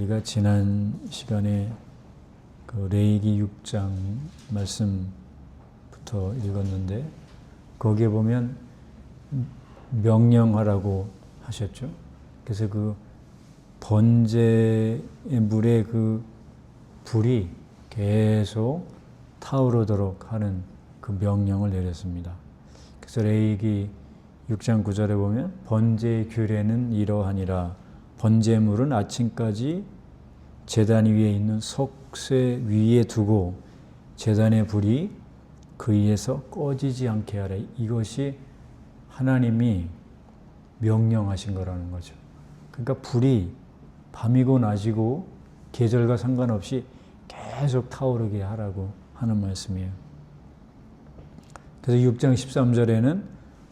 우리가 지난 시간에 그 레위기 6장 말씀부터 읽었는데 거기에 보면 명령하라고 하셨죠. 그래서 그 번제의 물에 그 불이 계속 타오르도록 하는 그 명령을 내렸습니다. 그래서 레위기 6장 9절에 보면 번제의 규례는 이러하니라. 번제물은 아침까지 제단 위에 있는 석쇠 위에 두고 제단의 불이 그 위에서 꺼지지 않게 하라. 이것이 하나님이 명령하신 거라는 거죠. 그러니까 불이 밤이고 낮이고 계절과 상관없이 계속 타오르게 하라고 하는 말씀이에요. 그래서 6장 13절에는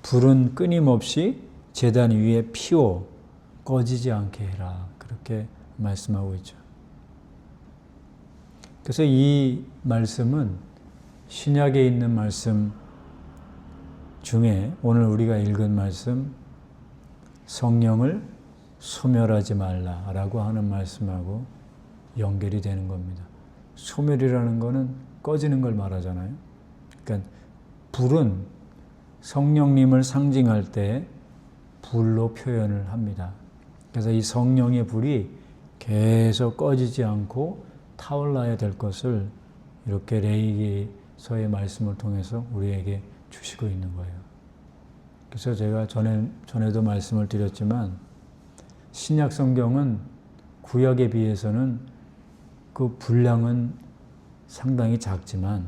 불은 끊임없이 제단 위에 피워 꺼지지 않게 해라. 그렇게 말씀하고 있죠. 그래서 이 말씀은 신약에 있는 말씀 중에 오늘 우리가 읽은 말씀 성령을 소멸하지 말라라고 하는 말씀하고 연결이 되는 겁니다. 소멸이라는 거는 꺼지는 걸 말하잖아요. 그러니까 불은 성령님을 상징할 때 불로 표현을 합니다. 그래서 이 성령의 불이 계속 꺼지지 않고 타올라야 될 것을 이렇게 레위기서의 말씀을 통해서 우리에게 주시고 있는 거예요. 그래서 제가 전에도 말씀을 드렸지만 신약 성경은 구약에 비해서는 그 분량은 상당히 작지만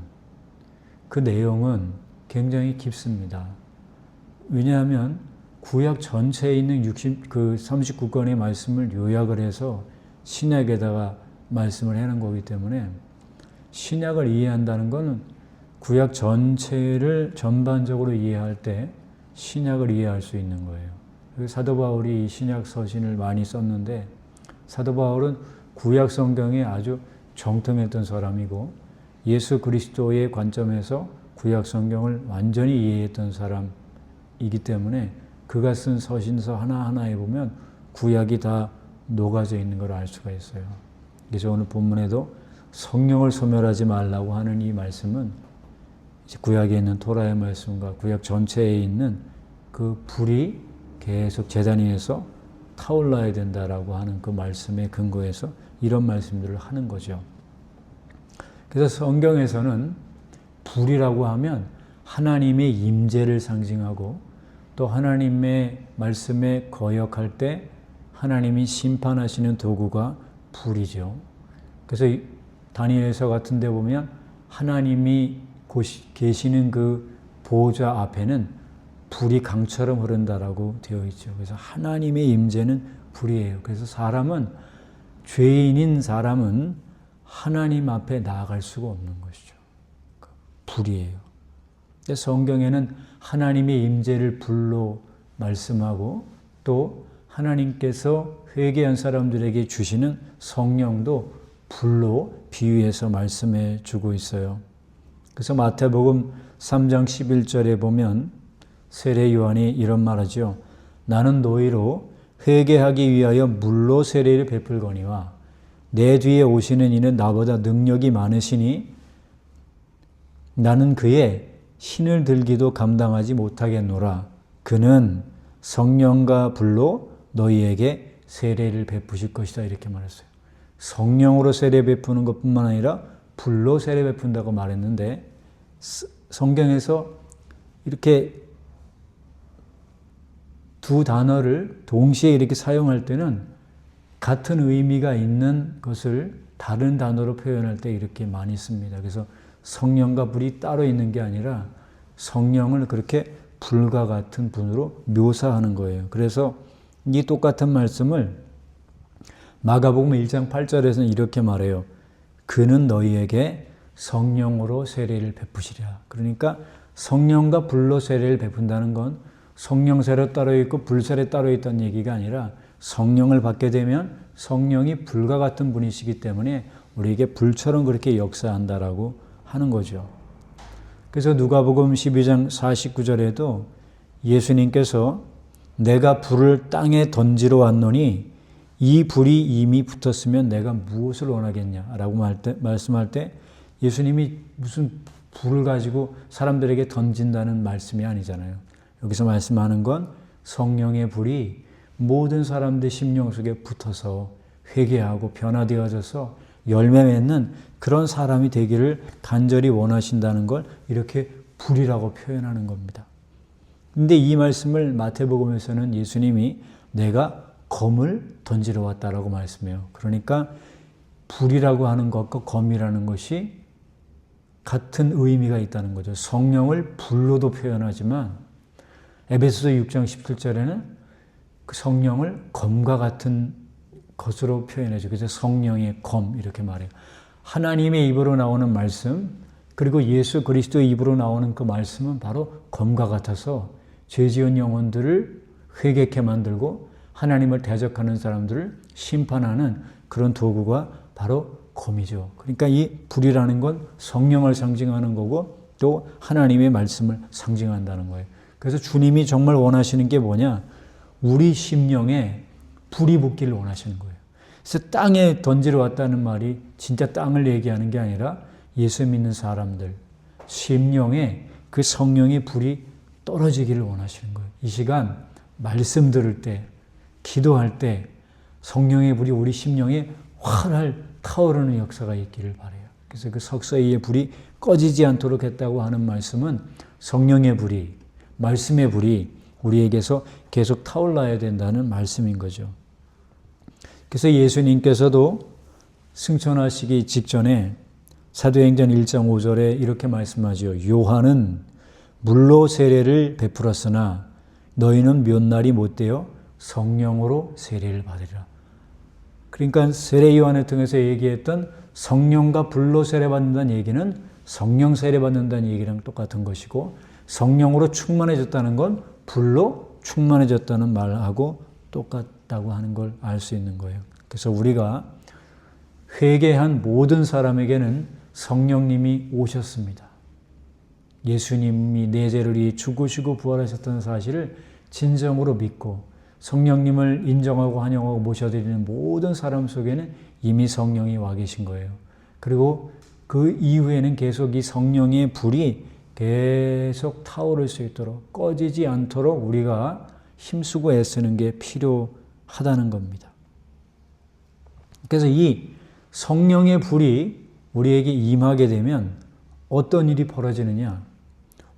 그 내용은 굉장히 깊습니다. 왜냐하면 구약 전체에 있는 39권의 말씀을 요약을 해서 신약에다가 말씀을 해놓은 거기 때문에 신약을 이해한다는 것은 구약 전체를 전반적으로 이해할 때 신약을 이해할 수 있는 거예요. 사도 바울이 이 신약 서신을 많이 썼는데 사도 바울은 구약 성경에 아주 정통했던 사람이고 예수 그리스도의 관점에서 구약 성경을 완전히 이해했던 사람이기 때문에 그가 쓴 서신서 하나하나에 보면 구약이 다 녹아져 있는 걸 알 수가 있어요. 그래서 오늘 본문에도 성령을 소멸하지 말라고 하는 이 말씀은 구약에 있는 토라의 말씀과 구약 전체에 있는 그 불이 계속 제단 위에서 타올라야 된다라고 하는 그 말씀에 근거해서 이런 말씀들을 하는 거죠. 그래서 성경에서는 불이라고 하면 하나님의 임재를 상징하고 또 하나님의 말씀에 거역할 때 하나님이 심판하시는 도구가 불이죠. 그래서 다니엘서 같은 데 보면 하나님이 계시는 그 보호자 앞에는 불이 강처럼 흐른다라고 되어 있죠. 그래서 하나님의 임재는 불이에요. 그래서 죄인인 사람은 하나님 앞에 나아갈 수가 없는 것이죠. 불이에요. 성경에는 하나님의 임재를 불로 말씀하고 또 하나님께서 회개한 사람들에게 주시는 성령도 불로 비유해서 말씀해 주고 있어요. 그래서 마태복음 3장 11절에 보면 세례 요한이 이런 말하죠. 나는 너희로 회개하기 위하여 물로 세례를 베풀거니와 내 뒤에 오시는 이는 나보다 능력이 많으시니 나는 그의 신을 들기도 감당하지 못하겠노라. 그는 성령과 불로 너희에게 세례를 베푸실 것이다. 이렇게 말했어요. 성령으로 세례 베푸는 것뿐만 아니라 불로 세례 베푼다고 말했는데 성경에서 이렇게 두 단어를 동시에 이렇게 사용할 때는 같은 의미가 있는 것을 다른 단어로 표현할 때 이렇게 많이 씁니다. 그래서 성령과 불이 따로 있는 게 아니라 성령을 그렇게 불과 같은 분으로 묘사하는 거예요. 그래서 이 똑같은 말씀을 마가복음 1장 8절에서는 이렇게 말해요. 그는 너희에게 성령으로 세례를 베푸시리라. 그러니까 성령과 불로 세례를 베푼다는 건 성령 세례 따로 있고 불 세례 따로 있다는 얘기가 아니라 성령을 받게 되면 성령이 불과 같은 분이시기 때문에 우리에게 불처럼 그렇게 역사한다라고 하는 거죠. 그래서 누가복음 12장 49절에도 예수님께서 내가 불을 땅에 던지러 왔노니 이 불이 이미 붙었으면 내가 무엇을 원하겠냐라고 말씀할 때 예수님이 무슨 불을 가지고 사람들에게 던진다는 말씀이 아니잖아요. 여기서 말씀하는 건 성령의 불이 모든 사람들 심령 속에 붙어서 회개하고 변화되어져서 열매 맺는 그런 사람이 되기를 간절히 원하신다는 걸 이렇게 불이라고 표현하는 겁니다. 근데 이 말씀을 마태복음에서는 예수님이 내가 검을 던지러 왔다라고 말씀해요. 그러니까 불이라고 하는 것과 검이라는 것이 같은 의미가 있다는 거죠. 성령을 불로도 표현하지만 에베소서 6장 17절에는 그 성령을 검과 같은 것으로 표현해줘. 그래서 성령의 검 이렇게 말해요. 하나님의 입으로 나오는 말씀 그리고 예수 그리스도의 입으로 나오는 그 말씀은 바로 검과 같아서 죄 지은 영혼들을 회개케 만들고 하나님을 대적하는 사람들을 심판하는 그런 도구가 바로 검이죠. 그러니까 이 불이라는 건 성령을 상징하는 거고 또 하나님의 말씀을 상징한다는 거예요. 그래서 주님이 정말 원하시는 게 뭐냐? 우리 심령에 불이 붙기를 원하시는 거예요. 그래서 땅에 던지러 왔다는 말이 진짜 땅을 얘기하는 게 아니라 예수 믿는 사람들 심령에 그 성령의 불이 떨어지기를 원하시는 거예요. 이 시간 말씀 들을 때 기도할 때 성령의 불이 우리 심령에 활활 타오르는 역사가 있기를 바라요. 그래서 그 석쇠의 불이 꺼지지 않도록 했다고 하는 말씀은 성령의 불이 말씀의 불이 우리에게서 계속 타올라야 된다는 말씀인 거죠. 그래서 예수님께서도 승천하시기 직전에 사도행전 1장 5절에 이렇게 말씀하죠. 요한은 물로 세례를 베풀었으나 너희는 몇 날이 못되어 성령으로 세례를 받으리라. 그러니까 세례 요한을 통해서 얘기했던 성령과 불로 세례 받는다는 얘기는 성령 세례 받는다는 얘기랑 똑같은 것이고 성령으로 충만해졌다는 건 불로 충만해졌다는 말하고 똑같다고 하는 걸 알 수 있는 거예요. 그래서 우리가 회개한 모든 사람에게는 성령님이 오셨습니다. 예수님이 내 죄를 위해 죽으시고 부활하셨다는 사실을 진정으로 믿고 성령님을 인정하고 환영하고 모셔드리는 모든 사람 속에는 이미 성령이 와 계신 거예요. 그리고 그 이후에는 계속 이 성령의 불이 계속 타오를 수 있도록 꺼지지 않도록 우리가 힘쓰고 애쓰는 게 필요하다는 겁니다. 그래서 이 성령의 불이 우리에게 임하게 되면 어떤 일이 벌어지느냐?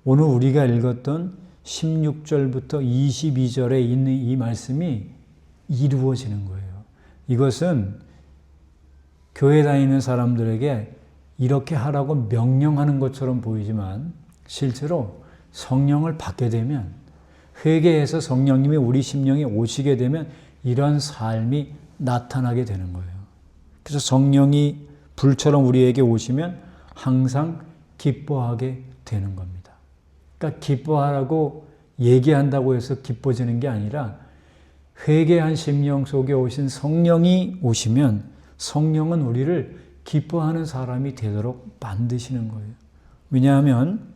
오늘 우리가 읽었던 16절부터 22절에 있는 이 말씀이 이루어지는 거예요. 이것은 교회 다니는 사람들에게 이렇게 하라고 명령하는 것처럼 보이지만 실제로 성령을 받게 되면 회개해서 성령님이 우리 심령에 오시게 되면 이런 삶이 나타나게 되는 거예요. 그래서 성령이 불처럼 우리에게 오시면 항상 기뻐하게 되는 겁니다. 그러니까 기뻐하라고 얘기한다고 해서 기뻐지는 게 아니라 회개한 심령 속에 오신 성령이 오시면 성령은 우리를 기뻐하는 사람이 되도록 만드시는 거예요. 왜냐하면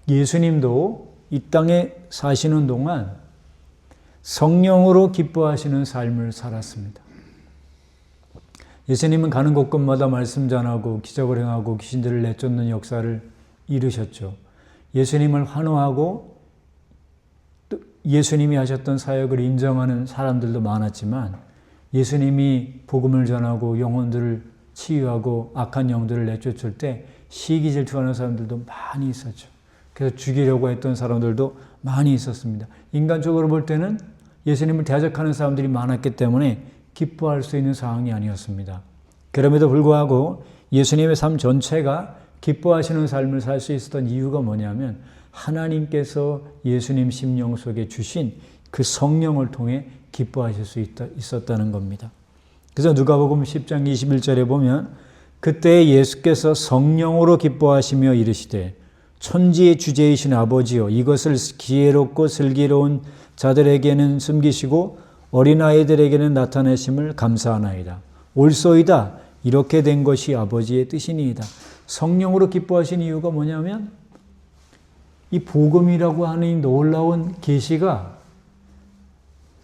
예수님도 이 땅에 사시는 동안 성령으로 기뻐하시는 삶을 살았습니다. 예수님은 가는 곳곳마다 말씀 전하고 기적을 행하고 귀신들을 내쫓는 역사를 이루셨죠. 예수님을 환호하고 또 예수님이 하셨던 사역을 인정하는 사람들도 많았지만 예수님이 복음을 전하고 영혼들을 치유하고 악한 영들을 내쫓을 때 시기 질투하는 사람들도 많이 있었죠. 그래서 죽이려고 했던 사람들도 많이 있었습니다. 인간적으로 볼 때는 예수님을 대적하는 사람들이 많았기 때문에 기뻐할 수 있는 상황이 아니었습니다. 그럼에도 불구하고 예수님의 삶 전체가 기뻐하시는 삶을 살 수 있었던 이유가 뭐냐면 하나님께서 예수님 심령 속에 주신 그 성령을 통해 기뻐하실 수 있었다는 겁니다. 그래서 누가복음 10장 21절에 보면 그때 예수께서 성령으로 기뻐하시며 이르시되 천지의 주제이신 아버지여 이것을 지혜롭고 슬기로운 자들에게는 숨기시고 어린아이들에게는 나타내심을 감사하나이다. 옳소이다. 이렇게 된 것이 아버지의 뜻이니이다. 성령으로 기뻐하신 이유가 뭐냐면 이 복음이라고 하는 이 놀라운 계시가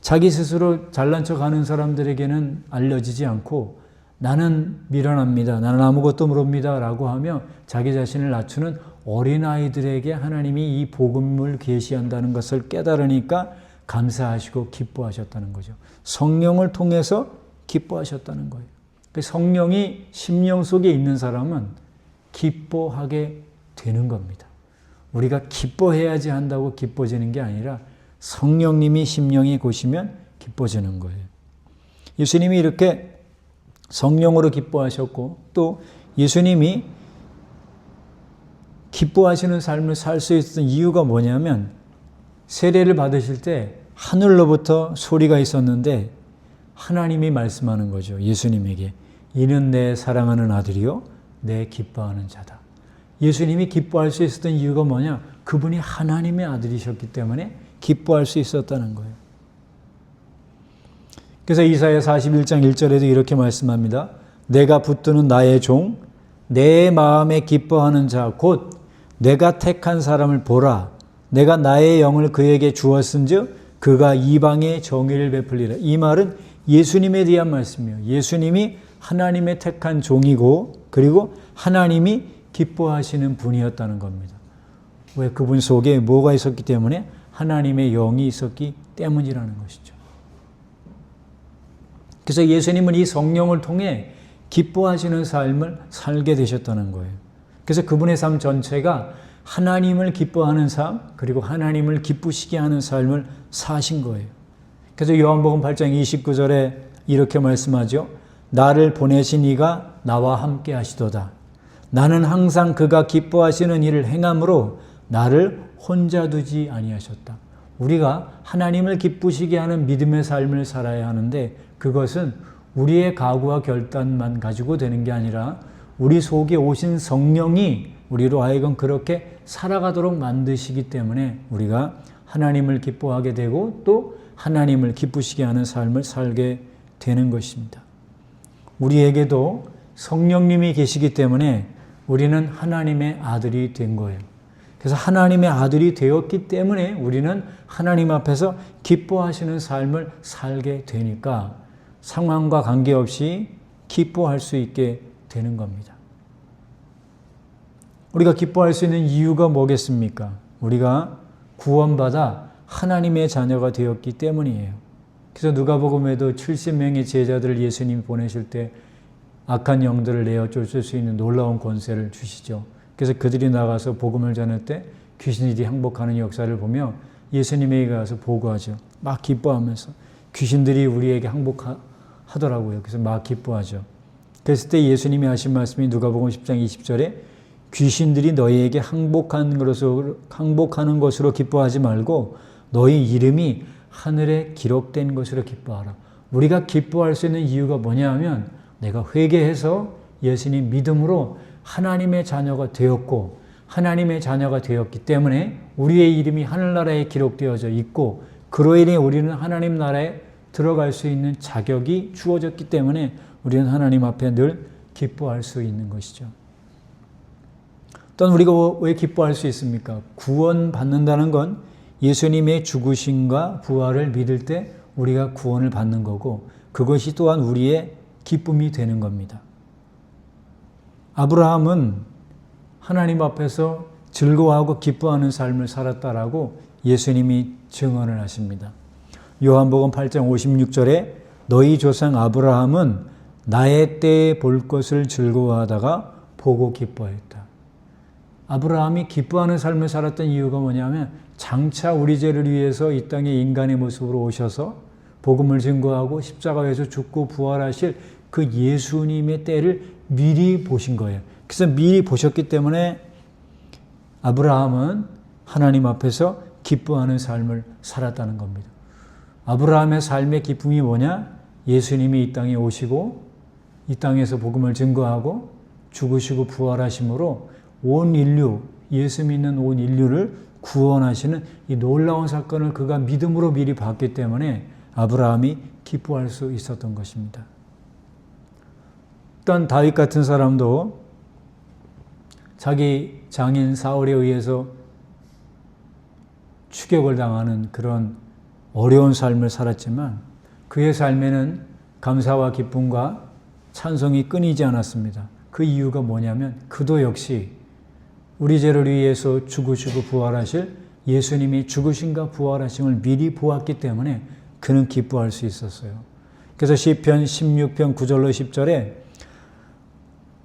자기 스스로 잘난 척하는 사람들에게는 알려지지 않고 나는 미련합니다. 나는 아무것도 모릅니다. 라고 하며 자기 자신을 낮추는 어린아이들에게 하나님이 이 복음을 계시한다는 것을 깨달으니까 감사하시고 기뻐하셨다는 거죠. 성령을 통해서 기뻐하셨다는 거예요. 성령이 심령 속에 있는 사람은 기뻐하게 되는 겁니다. 우리가 기뻐해야지 한다고 기뻐지는 게 아니라 성령님이 심령에 고시면 기뻐지는 거예요. 예수님이 이렇게 성령으로 기뻐하셨고 또 예수님이 기뻐하시는 삶을 살 수 있었던 이유가 뭐냐면 세례를 받으실 때 하늘로부터 소리가 있었는데 하나님이 말씀하는 거죠. 예수님에게 이는 내 사랑하는 아들이요 내 기뻐하는 자다. 예수님이 기뻐할 수 있었던 이유가 뭐냐? 그분이 하나님의 아들이셨기 때문에 기뻐할 수 있었다는 거예요. 그래서 이사야 41장 1절에도 이렇게 말씀합니다. 내가 붙드는 나의 종, 내 마음에 기뻐하는 자, 곧 내가 택한 사람을 보라. 내가 나의 영을 그에게 주었은즉 그가 이방의 정의를 베풀리라. 이 말은 예수님에 대한 말씀이에요. 예수님이 하나님의 택한 종이고 그리고 하나님이 기뻐하시는 분이었다는 겁니다. 왜? 그분 속에 뭐가 있었기 때문에? 하나님의 영이 있었기 때문이라는 것이죠. 그래서 예수님은 이 성령을 통해 기뻐하시는 삶을 살게 되셨다는 거예요. 그래서 그분의 삶 전체가 하나님을 기뻐하는 삶 그리고 하나님을 기쁘시게 하는 삶을 사신 거예요. 그래서 요한복음 8장 29절에 이렇게 말씀하죠. 나를 보내신 이가 나와 함께 하시도다. 나는 항상 그가 기뻐하시는 일을 행함으로 나를 혼자 두지 아니하셨다. 우리가 하나님을 기쁘시게 하는 믿음의 삶을 살아야 하는데 그것은 우리의 각오와 결단만 가지고 되는 게 아니라 우리 속에 오신 성령이 우리로 하여금 그렇게 살아가도록 만드시기 때문에 우리가 하나님을 기뻐하게 되고 또 하나님을 기쁘시게 하는 삶을 살게 되는 것입니다. 우리에게도 성령님이 계시기 때문에 우리는 하나님의 아들이 된 거예요. 그래서 하나님의 아들이 되었기 때문에 우리는 하나님 앞에서 기뻐하시는 삶을 살게 되니까 상황과 관계없이 기뻐할 수 있게 되는 겁니다. 우리가 기뻐할 수 있는 이유가 뭐겠습니까? 우리가 구원받아 하나님의 자녀가 되었기 때문이에요. 그래서 누가복음에도 70명의 제자들을 예수님이 보내실 때 악한 영들을 내어 쫓을 수 있는 놀라운 권세를 주시죠. 그래서 그들이 나가서 복음을 전할 때 귀신들이 항복하는 역사를 보며 예수님에게 가서 보고하죠. 막 기뻐하면서 귀신들이 우리에게 항복하더라고요. 그래서 막 기뻐하죠. 그랬을 때 예수님이 하신 말씀이 누가복음 10장 20절에 귀신들이 너희에게 항복하는 것으로 기뻐하지 말고 너희 이름이 하늘에 기록된 것으로 기뻐하라. 우리가 기뻐할 수 있는 이유가 뭐냐 하면 내가 회개해서 예수님 믿음으로 하나님의 자녀가 되었고 하나님의 자녀가 되었기 때문에 우리의 이름이 하늘나라에 기록되어져 있고 그로 인해 우리는 하나님 나라에 들어갈 수 있는 자격이 주어졌기 때문에 우리는 하나님 앞에 늘 기뻐할 수 있는 것이죠. 또한 우리가 왜 기뻐할 수 있습니까? 구원받는다는 건 예수님의 죽으심과 부활을 믿을 때 우리가 구원을 받는 거고 그것이 또한 우리의 기쁨이 되는 겁니다. 아브라함은 하나님 앞에서 즐거워하고 기뻐하는 삶을 살았다라고 예수님이 증언을 하십니다. 요한복음 8장 56절에 너희 조상 아브라함은 나의 때에 볼 것을 즐거워하다가 보고 기뻐했다. 아브라함이 기뻐하는 삶을 살았던 이유가 뭐냐면 장차 우리 죄를 위해서 이 땅에 인간의 모습으로 오셔서 복음을 증거하고 십자가에서 죽고 부활하실 그 예수님의 때를 미리 보신 거예요. 그래서 미리 보셨기 때문에 아브라함은 하나님 앞에서 기뻐하는 삶을 살았다는 겁니다. 아브라함의 삶의 기쁨이 뭐냐? 예수님이 이 땅에 오시고 이 땅에서 복음을 증거하고 죽으시고 부활하심으로 온 인류, 예수 믿는 온 인류를 구원하시는 이 놀라운 사건을 그가 믿음으로 미리 봤기 때문에 아브라함이 기뻐할 수 있었던 것입니다. 또한 다윗 같은 사람도 자기 장인 사울에 의해서 추격을 당하는 그런 어려운 삶을 살았지만 그의 삶에는 감사와 기쁨과 찬송이 끊이지 않았습니다. 그 이유가 뭐냐면 그도 역시 우리 죄를 위해서 죽으시고 부활하실 예수님이 죽으심과 부활하심을 미리 보았기 때문에 그는 기뻐할 수 있었어요. 그래서 시편 16편 9절로 10절에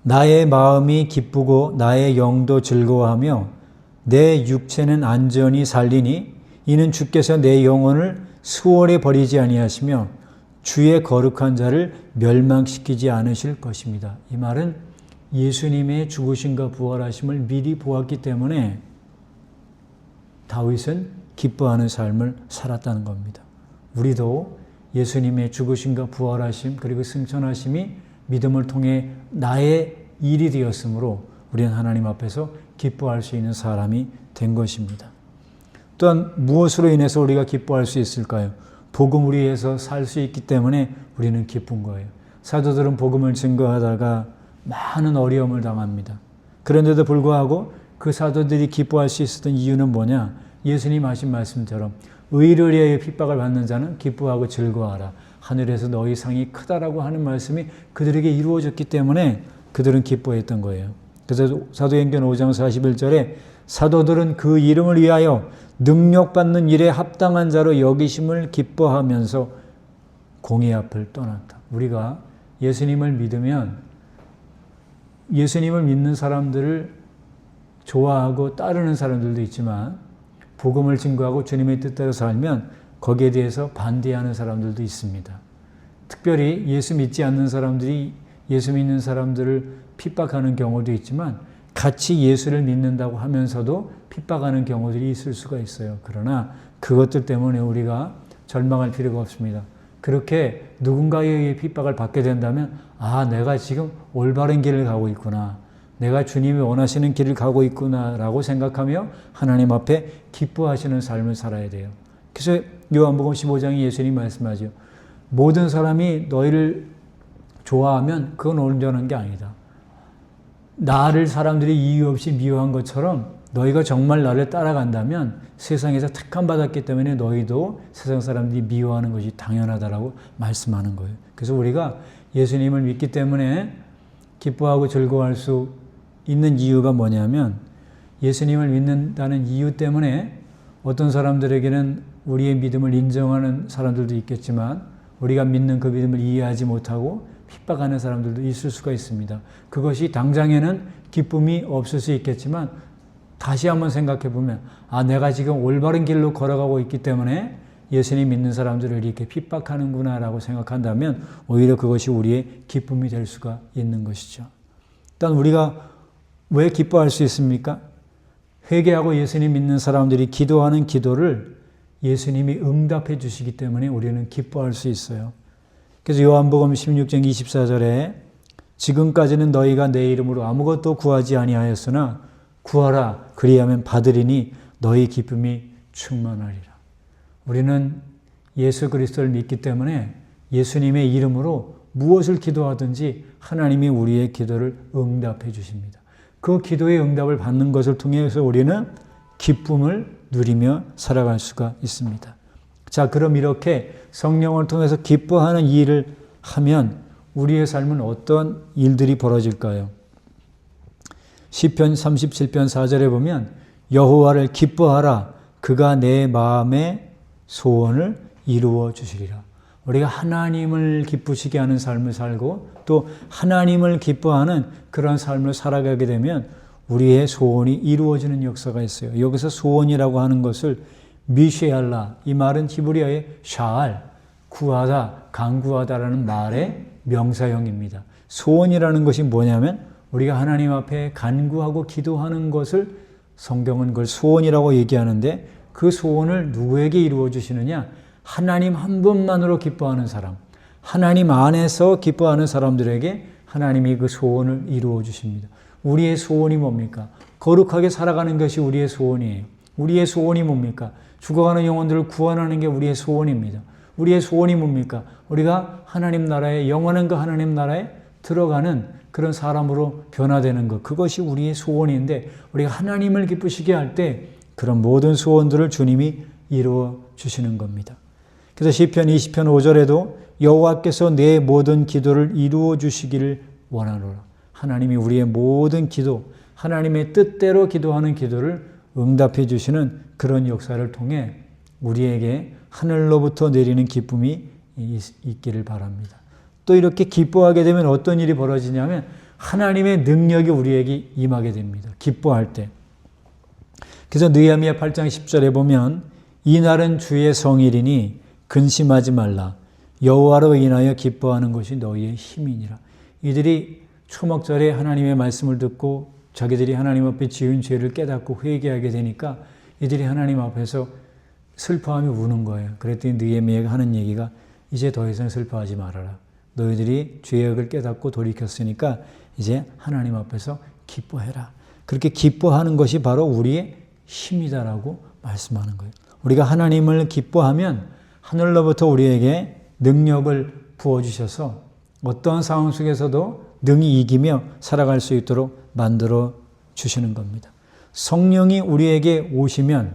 나의 마음이 기쁘고 나의 영도 즐거워하며 내 육체는 안전히 살리니 이는 주께서 내 영혼을 수월에 버리지 아니하시며 주의 거룩한 자를 멸망시키지 않으실 것입니다. 이 말은 예수님의 죽으심과 부활하심을 미리 보았기 때문에 다윗은 기뻐하는 삶을 살았다는 겁니다. 우리도 예수님의 죽으심과 부활하심 그리고 승천하심이 믿음을 통해 나의 일이 되었으므로 우리는 하나님 앞에서 기뻐할 수 있는 사람이 된 것입니다. 또한 무엇으로 인해서 우리가 기뻐할 수 있을까요? 복음을 위해서 살 수 있기 때문에 우리는 기쁜 거예요. 사도들은 복음을 증거하다가 많은 어려움을 당합니다. 그런데도 불구하고 그 사도들이 기뻐할 수 있었던 이유는 뭐냐? 예수님 하신 말씀처럼 의를 위하여 핍박을 받는 자는 기뻐하고 즐거워하라. 하늘에서 너희 상이 크다라고 하는 말씀이 그들에게 이루어졌기 때문에 그들은 기뻐했던 거예요. 그래서 사도행전 5장 41절에 사도들은 그 이름을 위하여 능력받는 일에 합당한 자로 여기심을 기뻐하면서 공의 앞을 떠났다. 우리가 예수님을 믿으면 예수님을 믿는 사람들을 좋아하고 따르는 사람들도 있지만 복음을 증거하고 주님의 뜻대로 살면 거기에 대해서 반대하는 사람들도 있습니다. 특별히 예수 믿지 않는 사람들이 예수 믿는 사람들을 핍박하는 경우도 있지만 같이 예수를 믿는다고 하면서도 핍박하는 경우들이 있을 수가 있어요. 그러나 그것들 때문에 우리가 절망할 필요가 없습니다. 그렇게 누군가에 의해 핍박을 받게 된다면 내가 지금 올바른 길을 가고 있구나. 내가 주님이 원하시는 길을 가고 있구나 라고 생각하며 하나님 앞에 기뻐하시는 삶을 살아야 돼요. 그래서 요한복음 15장에 예수님이 말씀하죠. 모든 사람이 너희를 좋아하면 그건 온전한 게 아니다. 나를 사람들이 이유 없이 미워한 것처럼 너희가 정말 나를 따라간다면 세상에서 택함 받았기 때문에 너희도 세상 사람들이 미워하는 것이 당연하다라고 말씀하는 거예요. 그래서 우리가 예수님을 믿기 때문에 기뻐하고 즐거워할 수 있는 이유가 뭐냐면 예수님을 믿는다는 이유 때문에 어떤 사람들에게는 우리의 믿음을 인정하는 사람들도 있겠지만 우리가 믿는 그 믿음을 이해하지 못하고 핍박하는 사람들도 있을 수가 있습니다. 그것이 당장에는 기쁨이 없을 수 있겠지만 다시 한번 생각해 보면 내가 지금 올바른 길로 걸어가고 있기 때문에 예수님 믿는 사람들을 이렇게 핍박하는구나 라고 생각한다면 오히려 그것이 우리의 기쁨이 될 수가 있는 것이죠. 일단 우리가 왜 기뻐할 수 있습니까? 회개하고 예수님 믿는 사람들이 기도하는 기도를 예수님이 응답해 주시기 때문에 우리는 기뻐할 수 있어요. 그래서 요한복음 16장 24절에 지금까지는 너희가 내 이름으로 아무것도 구하지 아니하였으나 구하라 그리하면 받으리니 너희 기쁨이 충만하리라. 우리는 예수 그리스도를 믿기 때문에 예수님의 이름으로 무엇을 기도하든지 하나님이 우리의 기도를 응답해 주십니다. 그 기도의 응답을 받는 것을 통해서 우리는 기쁨을 누리며 살아갈 수가 있습니다. 자, 그럼 이렇게 성령을 통해서 기뻐하는 이 일을 하면 우리의 삶은 어떤 일들이 벌어질까요? 시편 37편 4절에 보면 여호와를 기뻐하라 그가 내 마음의 소원을 이루어 주시리라. 우리가 하나님을 기쁘시게 하는 삶을 살고 또 하나님을 기뻐하는 그런 삶을 살아가게 되면 우리의 소원이 이루어지는 역사가 있어요. 여기서 소원이라고 하는 것을 미쉐알라, 이 말은 히브리어의 샤알, 구하다, 간구하다라는 말의 명사형입니다. 소원이라는 것이 뭐냐면 우리가 하나님 앞에 간구하고 기도하는 것을 성경은 그걸 소원이라고 얘기하는데 그 소원을 누구에게 이루어 주시느냐? 하나님 한 분만으로 기뻐하는 사람, 하나님 안에서 기뻐하는 사람들에게 하나님이 그 소원을 이루어 주십니다. 우리의 소원이 뭡니까? 거룩하게 살아가는 것이 우리의 소원이에요. 우리의 소원이 뭡니까? 죽어가는 영혼들을 구원하는 게 우리의 소원입니다. 우리의 소원이 뭡니까? 우리가 하나님 나라에, 영원한 그 하나님 나라에 들어가는 그런 사람으로 변화되는 것, 그것이 우리의 소원인데 우리가 하나님을 기쁘시게 할 때 그런 모든 소원들을 주님이 이루어 주시는 겁니다. 그래서 시편 20편 5절에도 여호와께서 내 모든 기도를 이루어 주시기를 원하노라. 하나님이 우리의 모든 기도, 하나님의 뜻대로 기도하는 기도를 응답해 주시는 그런 역사를 통해 우리에게 하늘로부터 내리는 기쁨이 있기를 바랍니다. 또 이렇게 기뻐하게 되면 어떤 일이 벌어지냐면 하나님의 능력이 우리에게 임하게 됩니다. 기뻐할 때. 그래서 느헤미야 8장 10절에 보면 이 날은 주의 성일이니 근심하지 말라. 여호와로 인하여 기뻐하는 것이 너희의 힘이니라. 이들이 초막절에 하나님의 말씀을 듣고 자기들이 하나님 앞에 지은 죄를 깨닫고 회개하게 되니까 이들이 하나님 앞에서 슬퍼하며 우는 거예요. 그랬더니 느헤미야가 하는 얘기가 이제 더 이상 슬퍼하지 말아라. 너희들이 죄악을 깨닫고 돌이켰으니까 이제 하나님 앞에서 기뻐해라. 그렇게 기뻐하는 것이 바로 우리의 힘이다라고 말씀하는 거예요. 우리가 하나님을 기뻐하면 하늘로부터 우리에게 능력을 부어주셔서 어떠한 상황 속에서도 능히 이기며 살아갈 수 있도록 만들어 주시는 겁니다. 성령이 우리에게 오시면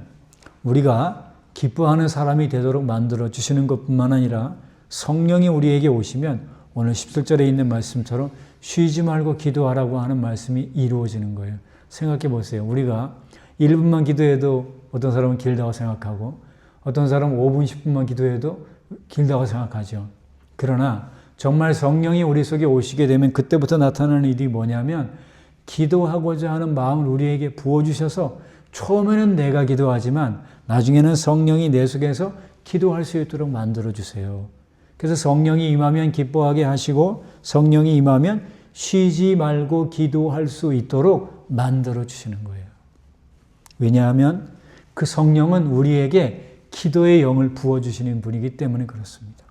우리가 기뻐하는 사람이 되도록 만들어 주시는 것뿐만 아니라 성령이 우리에게 오시면 오늘 17절에 있는 말씀처럼 쉬지 말고 기도하라고 하는 말씀이 이루어지는 거예요. 생각해 보세요. 우리가 1분만 기도해도 어떤 사람은 길다고 생각하고 어떤 사람은 5분, 10분만 기도해도 길다고 생각하죠. 그러나 정말 성령이 우리 속에 오시게 되면 그때부터 나타나는 일이 뭐냐면 기도하고자 하는 마음을 우리에게 부어주셔서 처음에는 내가 기도하지만 나중에는 성령이 내 속에서 기도할 수 있도록 만들어주세요. 그래서 성령이 임하면 기뻐하게 하시고 성령이 임하면 쉬지 말고 기도할 수 있도록 만들어주시는 거예요. 왜냐하면 그 성령은 우리에게 기도의 영을 부어주시는 분이기 때문에 그렇습니다.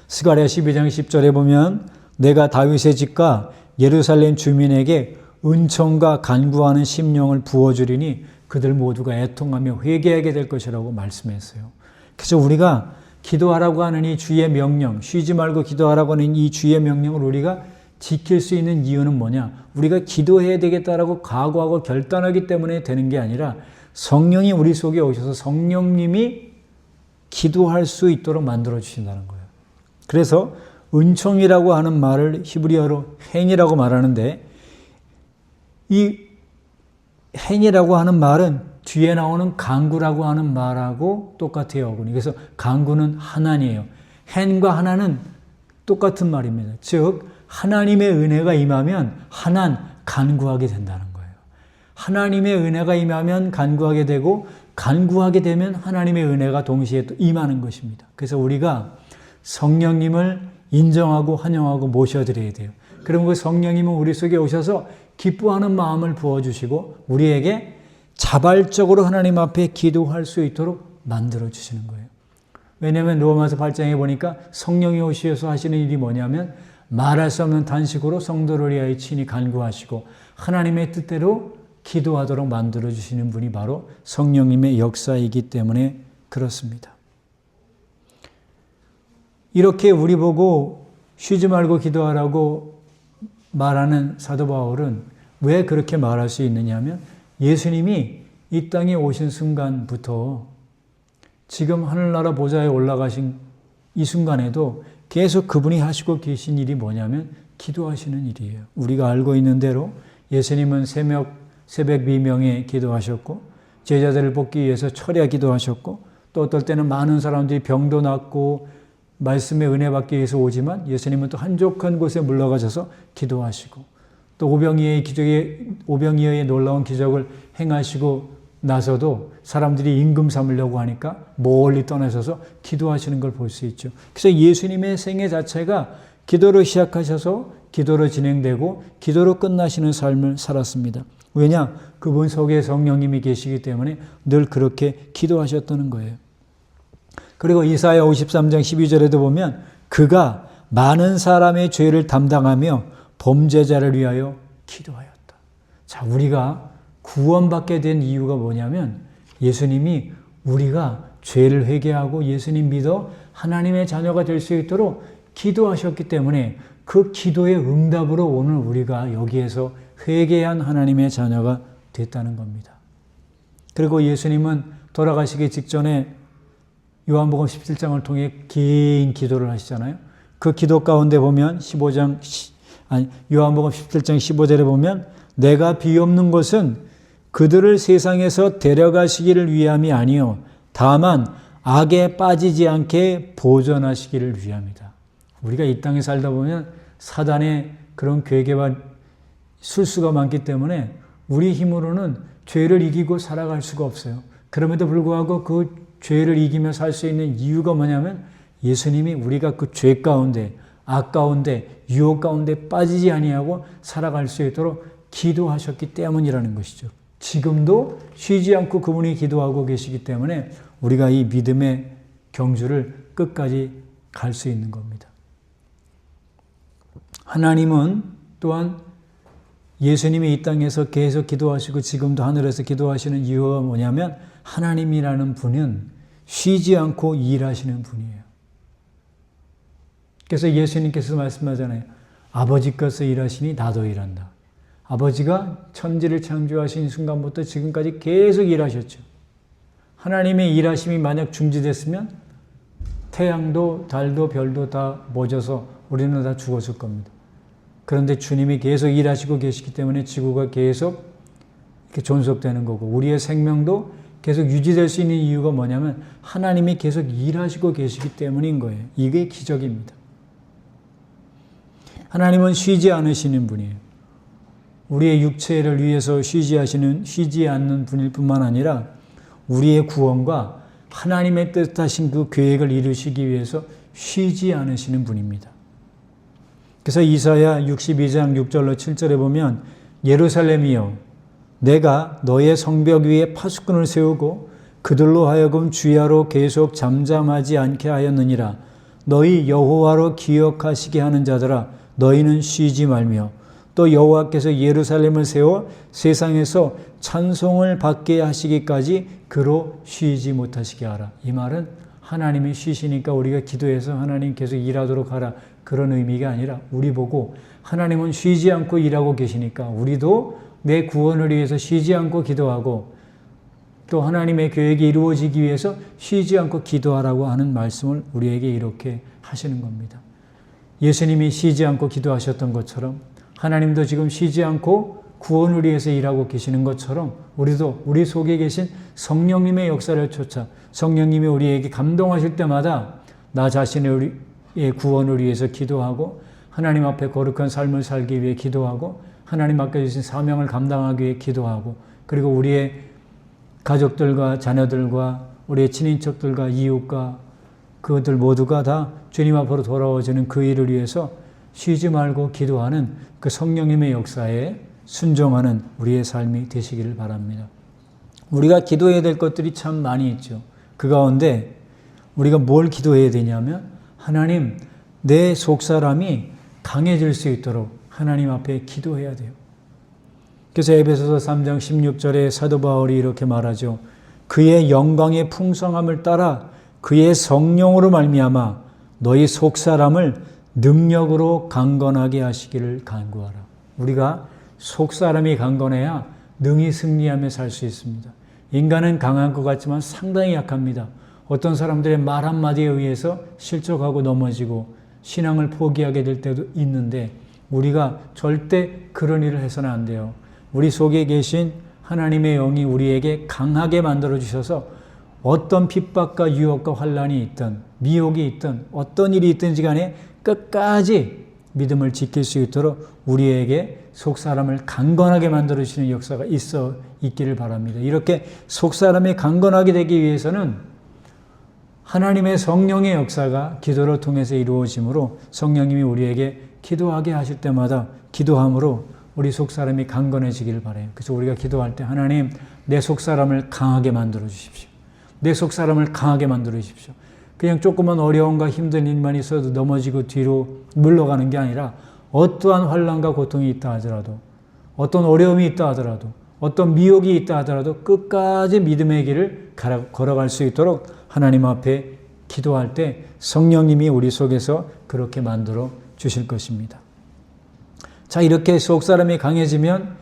스가랴 12장 10절에 보면 내가 다윗의 집과 예루살렘 주민에게 은총과 간구하는 심령을 부어주리니 그들 모두가 애통하며 회개하게 될 것이라고 말씀했어요. 그래서 우리가 기도하라고 하는 이 주의 명령, 쉬지 말고 기도하라고 하는 이 주의 명령을 우리가 지킬 수 있는 이유는 뭐냐? 우리가 기도해야 되겠다라고 각오하고 결단하기 때문에 되는 게 아니라 성령이 우리 속에 오셔서 성령님이 기도할 수 있도록 만들어 주신다는 거예요. 그래서 은총이라고 하는 말을 히브리어로 행이라고 말하는데 이 행이라고 하는 말은 뒤에 나오는 강구라고 하는 말하고 똑같아요. 그래서 강구는 하나니에요. 행과 하나는 똑같은 말입니다. 즉 하나님의 은혜가 임하면 하나는 간구하게 된다는 거예요. 하나님의 은혜가 임하면 간구하게 되고 간구하게 되면 하나님의 은혜가 동시에 또 임하는 것입니다. 그래서 우리가 성령님을 인정하고 환영하고 모셔드려야 돼요. 그러면 그 성령님은 우리 속에 오셔서 기뻐하는 마음을 부어주시고 우리에게 자발적으로 하나님 앞에 기도할 수 있도록 만들어주시는 거예요. 왜냐하면 로마서 8장에 보니까 성령이 오셔서 하시는 일이 뭐냐면 말할 수 없는 탄식으로 성도를 위하여 친히 간구하시고 하나님의 뜻대로 기도하도록 만들어주시는 분이 바로 성령님의 역사이기 때문에 그렇습니다. 이렇게 우리 보고 쉬지 말고 기도하라고 말하는 사도 바울은 왜 그렇게 말할 수 있느냐 하면 예수님이 이 땅에 오신 순간부터 지금 하늘나라 보좌에 올라가신 이 순간에도 계속 그분이 하시고 계신 일이 뭐냐면 기도하시는 일이에요. 우리가 알고 있는 대로 예수님은 새벽 미명에 기도하셨고 제자들을 뽑기 위해서 철야 기도하셨고 또 어떨 때는 많은 사람들이 병도 낫고 말씀의 은혜 받기 위해서 오지만 예수님은 또 한적한 곳에 물러가셔서 기도하시고 또 오병이어의 놀라운 기적을 행하시고 나서도 사람들이 임금 삼으려고 하니까 멀리 떠나셔서 기도하시는 걸 볼 수 있죠. 그래서 예수님의 생애 자체가 기도로 시작하셔서 기도로 진행되고 기도로 끝나시는 삶을 살았습니다. 왜냐? 그분 속에 성령님이 계시기 때문에 늘 그렇게 기도하셨다는 거예요. 그리고 이사야 53장 12절에도 보면 그가 많은 사람의 죄를 담당하며 범죄자를 위하여 기도하였다. 자, 우리가 구원받게 된 이유가 뭐냐면 예수님이 우리가 죄를 회개하고 예수님 믿어 하나님의 자녀가 될 수 있도록 기도하셨기 때문에 그 기도의 응답으로 오늘 우리가 여기에서 회개한 하나님의 자녀가 됐다는 겁니다. 그리고 예수님은 돌아가시기 직전에 요한복음 17장을 통해 긴 기도를 하시잖아요. 그 기도 가운데 보면 요한복음 17장 15절에 보면 내가 비옵는 것은 그들을 세상에서 데려가시기를 위함이 아니요 다만 악에 빠지지 않게 보존하시기를 위함이다. 우리가 이 땅에 살다 보면 사단의 그런 괴계와 술수가 많기 때문에 우리 힘으로는 죄를 이기고 살아갈 수가 없어요. 그럼에도 불구하고 그 죄를 이기며 살 수 있는 이유가 뭐냐면 예수님이 우리가 그 죄 가운데, 악 가운데, 유혹 가운데 빠지지 아니하고 살아갈 수 있도록 기도하셨기 때문이라는 것이죠. 지금도 쉬지 않고 그분이 기도하고 계시기 때문에 우리가 이 믿음의 경주를 끝까지 갈 수 있는 겁니다. 하나님은 또한 예수님이 이 땅에서 계속 기도하시고 지금도 하늘에서 기도하시는 이유가 뭐냐면 하나님이라는 분은 쉬지 않고 일하시는 분이에요. 그래서 예수님께서 말씀하잖아요. 아버지께서 일하시니 나도 일한다. 아버지가 천지를 창조하신 순간부터 지금까지 계속 일하셨죠. 하나님의 일하심이 만약 중지됐으면 태양도 달도 별도 다 멎어서 우리는 다 죽었을 겁니다. 그런데 주님이 계속 일하시고 계시기 때문에 지구가 계속 이렇게 존속되는 거고 우리의 생명도 계속 유지될 수 있는 이유가 뭐냐면 하나님이 계속 일하시고 계시기 때문인 거예요. 이게 기적입니다. 하나님은 쉬지 않으시는 분이에요. 우리의 육체를 위해서 쉬지 않는 분일 뿐만 아니라 우리의 구원과 하나님의 뜻하신 그 계획을 이루시기 위해서 쉬지 않으시는 분입니다. 그래서 이사야 62장 6절로 7절에 보면 예루살렘이여 내가 너의 성벽 위에 파수꾼을 세우고 그들로 하여금 주야로 계속 잠잠하지 않게 하였느니라. 너희 여호와로 기억하시게 하는 자들아 너희는 쉬지 말며 또 여호와께서 예루살렘을 세워 세상에서 찬송을 받게 하시기까지 그로 쉬지 못하시게 하라. 이 말은 하나님이 쉬시니까 우리가 기도해서 하나님 계속 일하도록 하라. 그런 의미가 아니라 우리 보고 하나님은 쉬지 않고 일하고 계시니까 우리도 내 구원을 위해서 쉬지 않고 기도하고 또 하나님의 계획이 이루어지기 위해서 쉬지 않고 기도하라고 하는 말씀을 우리에게 이렇게 하시는 겁니다. 예수님이 쉬지 않고 기도하셨던 것처럼 하나님도 지금 쉬지 않고 구원을 위해서 일하고 계시는 것처럼 우리도 우리 속에 계신 성령님의 역사를 쫓아 성령님이 우리에게 감동하실 때마다 나 자신의 구원을 위해서 기도하고 하나님 앞에 거룩한 삶을 살기 위해 기도하고 하나님 앞에 주신 사명을 감당하기 위해 기도하고 그리고 우리의 가족들과 자녀들과 우리의 친인척들과 이웃과 그들 모두가 다 주님 앞으로 돌아오시는 그 일을 위해서 쉬지 말고 기도하는 그 성령님의 역사에 순종하는 우리의 삶이 되시기를 바랍니다. 우리가 기도해야 될 것들이 참 많이 있죠. 그 가운데 우리가 뭘 기도해야 되냐면 하나님 내 속사람이 강해질 수 있도록 하나님 앞에 기도해야 돼요. 그래서 에베소서 3장 16절에 사도 바울이 이렇게 말하죠. 그의 영광의 풍성함을 따라 그의 성령으로 말미암아 너희 속사람을 능력으로 강건하게 하시기를 간구하라. 우리가 속사람이 강건해야 능히 승리하며 살 수 있습니다. 인간은 강한 것 같지만 상당히 약합니다. 어떤 사람들의 말 한마디에 의해서 실족하고 넘어지고 신앙을 포기하게 될 때도 있는데 우리가 절대 그런 일을 해서는 안 돼요. 우리 속에 계신 하나님의 영이 우리에게 강하게 만들어 주셔서 어떤 핍박과 유혹과 환난이 있든 미혹이 있든 어떤 일이 있든지 간에 끝까지 믿음을 지킬 수 있도록 우리에게 속사람을 강건하게 만들어 주시는 역사가 있기를 바랍니다. 이렇게 속사람이 강건하게 되기 위해서는 하나님의 성령의 역사가 기도를 통해서 이루어지므로 성령님이 우리에게 기도하게 하실 때마다 기도함으로 우리 속사람이 강건해지기를 바라요. 그래서 우리가 기도할 때 하나님 내 속사람을 강하게 만들어 주십시오. 내 속사람을 강하게 만들어 주십시오. 그냥 조그만 어려움과 힘든 일만 있어도 넘어지고 뒤로 물러가는 게 아니라 어떠한 환난과 고통이 있다 하더라도 어떤 어려움이 있다 하더라도 어떤 미혹이 있다 하더라도 끝까지 믿음의 길을 걸어갈 수 있도록 하나님 앞에 기도할 때 성령님이 우리 속에서 그렇게 만들어 주실 것입니다. 자, 이렇게 속사람이 강해지면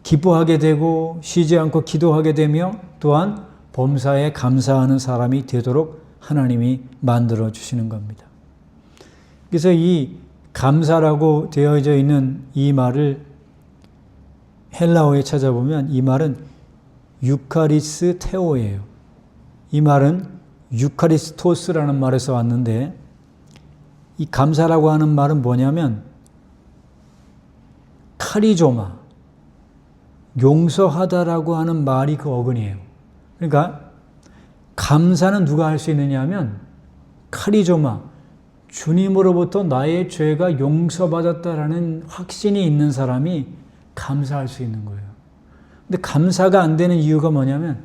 기뻐하게 되고 쉬지 않고 기도하게 되며 또한 범사에 감사하는 사람이 되도록 하나님이 만들어 주시는 겁니다. 그래서 이 감사라고 되어져 있는 이 말을 헬라어에 찾아보면 이 말은 유카리스 테오예요. 이 말은 유카리스토스라는 말에서 왔는데 이 감사라고 하는 말은 뭐냐면 카리조마, 용서하다라고 하는 말이 그 어근이에요. 그러니까 감사는 누가 할 수 있느냐 하면 카리조마, 주님으로부터 나의 죄가 용서받았다라는 확신이 있는 사람이 감사할 수 있는 거예요. 근데 감사가 안 되는 이유가 뭐냐면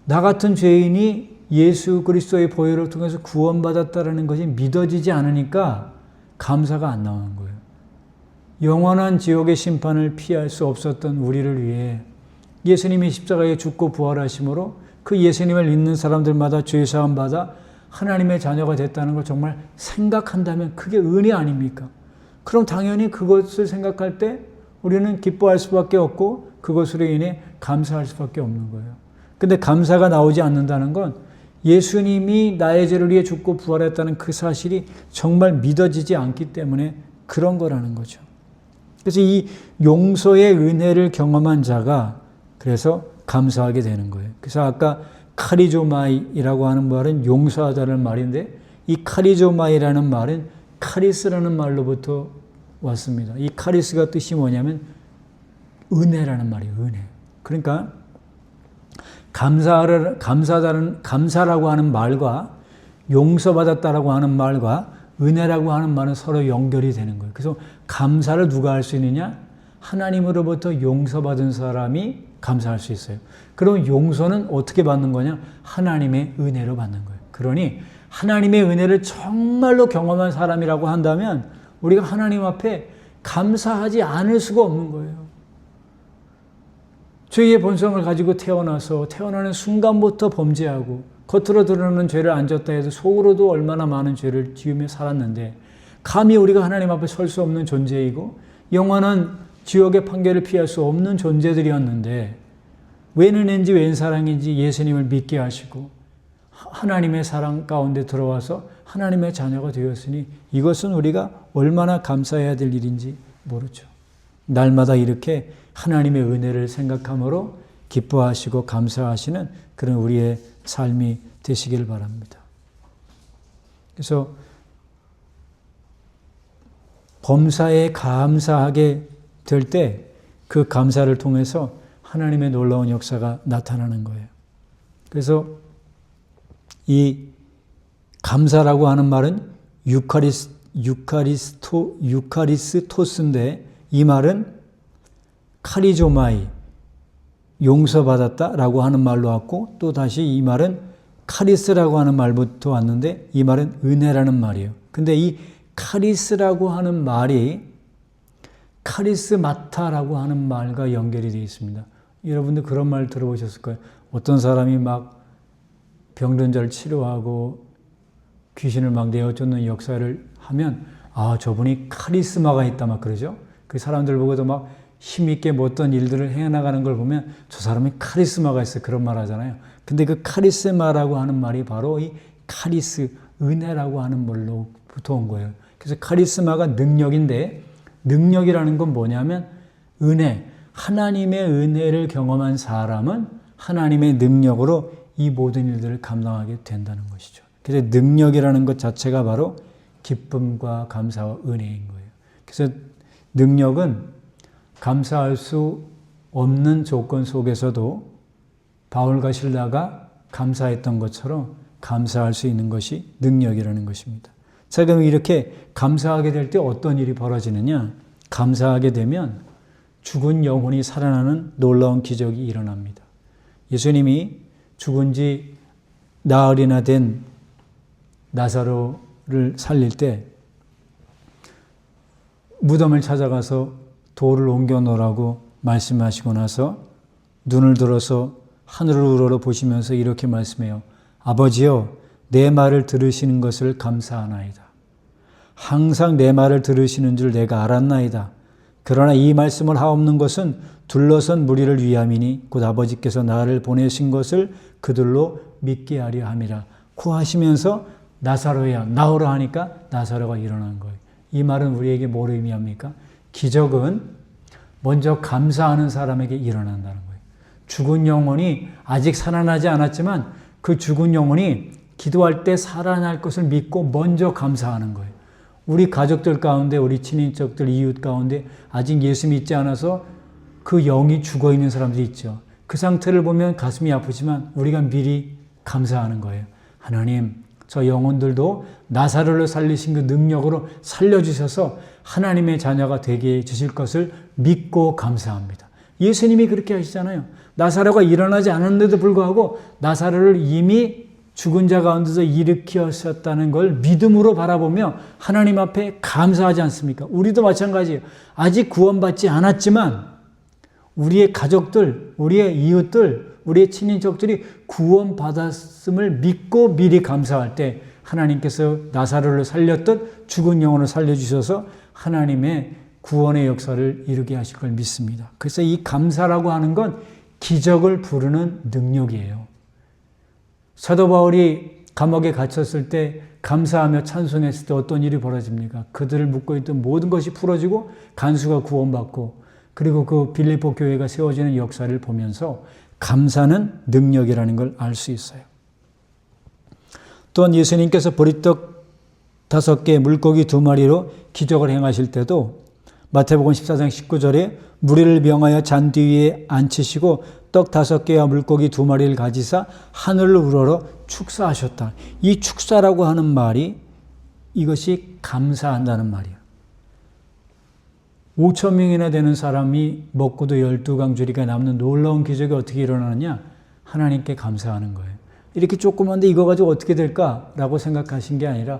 나 같은 죄인이 예수 그리스도의 보혈을 통해서 구원받았다라는 것이 믿어지지 않으니까 감사가 안 나오는 거예요. 영원한 지옥의 심판을 피할 수 없었던 우리를 위해 예수님이 십자가에 죽고 부활하심으로 그 예수님을 믿는 사람들마다 죄사함 받아 하나님의 자녀가 됐다는 걸 정말 생각한다면 그게 은혜 아닙니까? 그럼 당연히 그것을 생각할 때 우리는 기뻐할 수밖에 없고 그것으로 인해 감사할 수밖에 없는 거예요. 근데 감사가 나오지 않는다는 건 예수님이 나의 죄를 위해 죽고 부활했다는 그 사실이 정말 믿어지지 않기 때문에 그런 거라는 거죠. 그래서 이 용서의 은혜를 경험한 자가 그래서 감사하게 되는 거예요. 그래서 아까 카리조마이라고 하는 말은 용서하다는 말인데 이 카리조마이라는 말은 카리스라는 말로부터 왔습니다. 이 카리스가 뜻이 뭐냐면 은혜라는 말이에요. 은혜. 그러니까 감사라고 하는 말과 용서받았다라고 하는 말과 은혜라고 하는 말은 서로 연결이 되는 거예요. 그래서 감사를 누가 할 수 있느냐? 하나님으로부터 용서받은 사람이 감사할 수 있어요. 그럼 용서는 어떻게 받는 거냐? 하나님의 은혜로 받는 거예요. 그러니 하나님의 은혜를 정말로 경험한 사람이라고 한다면 우리가 하나님 앞에 감사하지 않을 수가 없는 거예요. 죄의 본성을 가지고 태어나는 순간부터 범죄하고 겉으로 드러나는 죄를 안 졌다 해도 속으로도 얼마나 많은 죄를 지으며 살았는데 감히 우리가 하나님 앞에 설 수 없는 존재이고 영원한 지옥의 판결을 피할 수 없는 존재들이었는데 웬 은혜인지 웬 사랑인지 예수님을 믿게 하시고 하나님의 사랑 가운데 들어와서 하나님의 자녀가 되었으니 이것은 우리가 얼마나 감사해야 될 일인지 모르죠. 날마다 이렇게 하나님의 은혜를 생각함으로 기뻐하시고 감사하시는 그런 우리의 삶이 되시길 바랍니다. 그래서 범사에 감사하게 될 때 그 감사를 통해서 하나님의 놀라운 역사가 나타나는 거예요. 그래서 이 감사라고 하는 말은 유카리스토스인데 이 말은 카리조마이, 용서받았다라고 하는 말로 왔고 또 다시 이 말은 카리스라고 하는 말부터 왔는데 이 말은 은혜라는 말이에요. 근데 이 카리스라고 하는 말이 카리스마타라고 하는 말과 연결이 되어 있습니다. 여러분들 그런 말 들어보셨을 거예요. 어떤 사람이 막 병든 자를 치료하고 귀신을 막 내어쫓는 역사를 하면 아 저분이 카리스마가 있다 막 그러죠. 그 사람들 보고도 막 힘있게 뭐 어떤 일들을 해나가는 걸 보면 저 사람이 카리스마가 있어요. 그런 말 하잖아요. 근데 그 카리스마라고 하는 말이 바로 이 카리스, 은혜라고 하는 말로부터 온 거예요. 그래서 카리스마가 능력인데 능력이라는 건 뭐냐면 은혜, 하나님의 은혜를 경험한 사람은 하나님의 능력으로 이 모든 일들을 감당하게 된다는 것이죠. 그래서 능력이라는 것 자체가 바로 기쁨과 감사와 은혜인 거예요. 그래서 능력은 감사할 수 없는 조건 속에서도 바울과 실라가 감사했던 것처럼 감사할 수 있는 것이 능력이라는 것입니다. 자, 그럼 이렇게 감사하게 될 때 어떤 일이 벌어지느냐? 감사하게 되면 죽은 영혼이 살아나는 놀라운 기적이 일어납니다. 예수님이 죽은 지 나흘이나 된 나사로를 살릴 때 무덤을 찾아가서 돌을 옮겨 놓으라고 말씀하시고 나서 눈을 들어서 하늘을 우러러 보시면서 이렇게 말씀해요. 아버지여, 내 말을 들으시는 것을 감사하나이다. 항상 내 말을 들으시는 줄 내가 알았나이다. 그러나 이 말씀을 하옵는 것은 둘러선 무리를 위함이니 곧 아버지께서 나를 보내신 것을 그들로 믿게 하려 함이라. 구하시면서 나사로야 나오라 하니까 나사로가 일어난 거예요. 이 말은 우리에게 뭘 의미합니까? 기적은 먼저 감사하는 사람에게 일어난다는 거예요. 죽은 영혼이 아직 살아나지 않았지만 그 죽은 영혼이 기도할 때 살아날 것을 믿고 먼저 감사하는 거예요. 우리 가족들 가운데, 우리 친인척들, 이웃 가운데 아직 예수 믿지 않아서 그 영이 죽어 있는 사람들이 있죠. 그 상태를 보면 가슴이 아프지만 우리가 미리 감사하는 거예요. 하나님, 저 영혼들도 나사로를 살리신 그 능력으로 살려주셔서 하나님의 자녀가 되게 해주실 것을 믿고 감사합니다. 예수님이 그렇게 하시잖아요. 나사로가 일어나지 않았는데도 불구하고 나사로를 이미 죽은 자 가운데서 일으키셨다는 걸 믿음으로 바라보며 하나님 앞에 감사하지 않습니까? 우리도 마찬가지예요. 아직 구원받지 않았지만 우리의 가족들, 우리의 이웃들, 우리의 친인척들이 구원받았음을 믿고 미리 감사할 때 하나님께서 나사로를 살렸듯 죽은 영혼을 살려주셔서 하나님의 구원의 역사를 이루게 하실 걸 믿습니다. 그래서 이 감사라고 하는 건 기적을 부르는 능력이에요. 사도 바울이 감옥에 갇혔을 때 감사하며 찬송했을 때 어떤 일이 벌어집니까? 그들을 묶고 있던 모든 것이 풀어지고 간수가 구원받고 그리고 그 빌립보 교회가 세워지는 역사를 보면서 감사는 능력이라는 걸 알 수 있어요. 또한 예수님께서 보리떡 5개, 물고기 2마리로 기적을 행하실 때도 마태복음 14장 19절에 무리를 명하여 잔디 위에 앉히시고 떡 5개와 물고기 2마리를 가지사 하늘을 우러러 축사하셨다. 이 축사라고 하는 말이 이것이 감사한다는 말이에요. 5,000명이나 되는 사람이 먹고도 12강주리가 남는 놀라운 기적이 어떻게 일어나느냐? 하나님께 감사하는 거예요. 이렇게 조그만데 이거 가지고 어떻게 될까라고 생각하신 게 아니라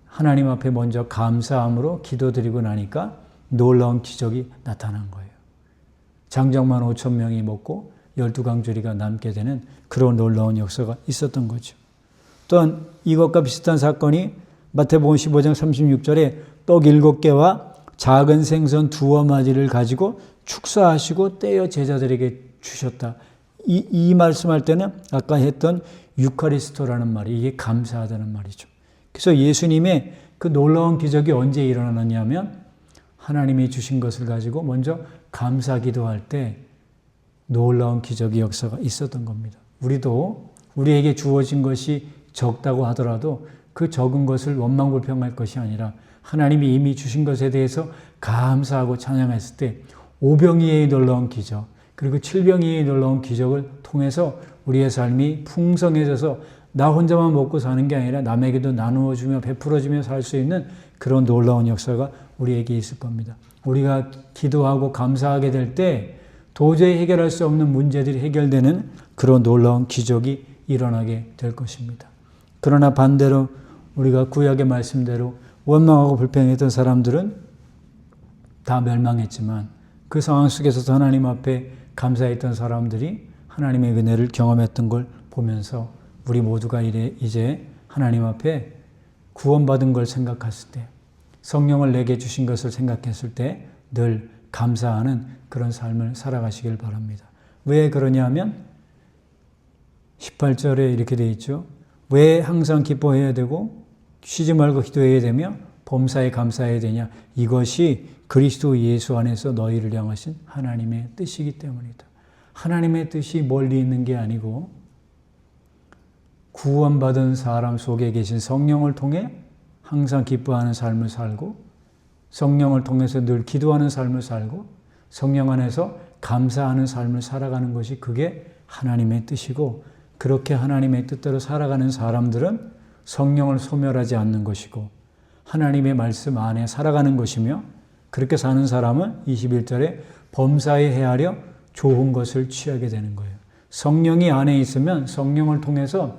하나님 앞에 먼저 감사함으로 기도드리고 나니까 놀라운 기적이 나타난 거예요. 장정만 5,000명이 먹고 12강주리가 남게 되는 그런 놀라운 역사가 있었던 거죠. 또한 이것과 비슷한 사건이 마태복음 15장 36절에 떡 7개와 작은 생선 2어마리를 가지고 축사하시고 떼어 제자들에게 주셨다. 이 말씀할 때는 아까 했던 유카리스토라는 말이 이게 감사하다는 말이죠. 그래서 예수님의 그 놀라운 기적이 언제 일어나느냐면 하나님이 주신 것을 가지고 먼저 감사 기도할 때 놀라운 기적의 역사가 있었던 겁니다. 우리도 우리에게 주어진 것이 적다고 하더라도 그 적은 것을 원망불평할 것이 아니라 하나님이 이미 주신 것에 대해서 감사하고 찬양했을 때 오병이어의 놀라운 기적 그리고 칠병이어의 놀라운 기적을 통해서 우리의 삶이 풍성해져서 나 혼자만 먹고 사는 게 아니라 남에게도 나누어주며 베풀어주며 살 수 있는 그런 놀라운 역사가 우리에게 있을 겁니다. 우리가 기도하고 감사하게 될 때 도저히 해결할 수 없는 문제들이 해결되는 그런 놀라운 기적이 일어나게 될 것입니다. 그러나 반대로 우리가 구약의 말씀대로 원망하고 불평했던 사람들은 다 멸망했지만 그 상황 속에서도 하나님 앞에 감사했던 사람들이 하나님의 은혜를 경험했던 걸 보면서 우리 모두가 이제 하나님 앞에 구원받은 걸 생각했을 때 성령을 내게 주신 것을 생각했을 때 늘 감사하는 그런 삶을 살아가시길 바랍니다. 왜 그러냐면 18절에 이렇게 되어 있죠. 왜 항상 기뻐해야 되고 쉬지 말고 기도해야 되며 범사에 감사해야 되냐. 이것이 그리스도 예수 안에서 너희를 향하신 하나님의 뜻이기 때문이다. 하나님의 뜻이 멀리 있는 게 아니고 구원받은 사람 속에 계신 성령을 통해 항상 기뻐하는 삶을 살고 성령을 통해서 늘 기도하는 삶을 살고 성령 안에서 감사하는 삶을 살아가는 것이 그게 하나님의 뜻이고 그렇게 하나님의 뜻대로 살아가는 사람들은 성령을 소멸하지 않는 것이고 하나님의 말씀 안에 살아가는 것이며 그렇게 사는 사람은 21절에 범사에 헤아려 좋은 것을 취하게 되는 거예요. 성령이 안에 있으면 성령을 통해서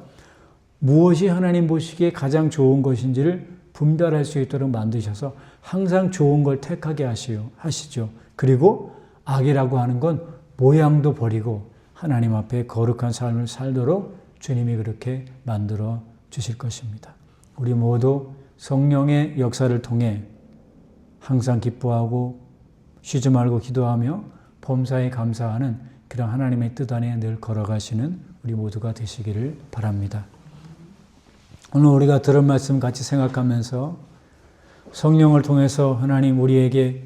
무엇이 하나님 보시기에 가장 좋은 것인지를 분별할 수 있도록 만드셔서 항상 좋은 걸 택하게 하시죠. 그리고 악이라고 하는 건 모양도 버리고 하나님 앞에 거룩한 삶을 살도록 주님이 그렇게 만들어 주실 것입니다. 우리 모두 성령의 역사를 통해 항상 기뻐하고 쉬지 말고 기도하며 범사에 감사하는 그런 하나님의 뜻 안에 늘 걸어가시는 우리 모두가 되시기를 바랍니다. 오늘 우리가 들은 말씀 같이 생각하면서 성령을 통해서 하나님 우리에게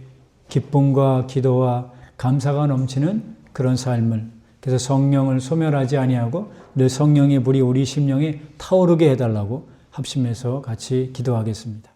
기쁨과 기도와 감사가 넘치는 그런 삶을, 그래서 성령을 소멸하지 아니하고 늘 성령의 불이 우리 심령에 타오르게 해달라고 합심해서 같이 기도하겠습니다.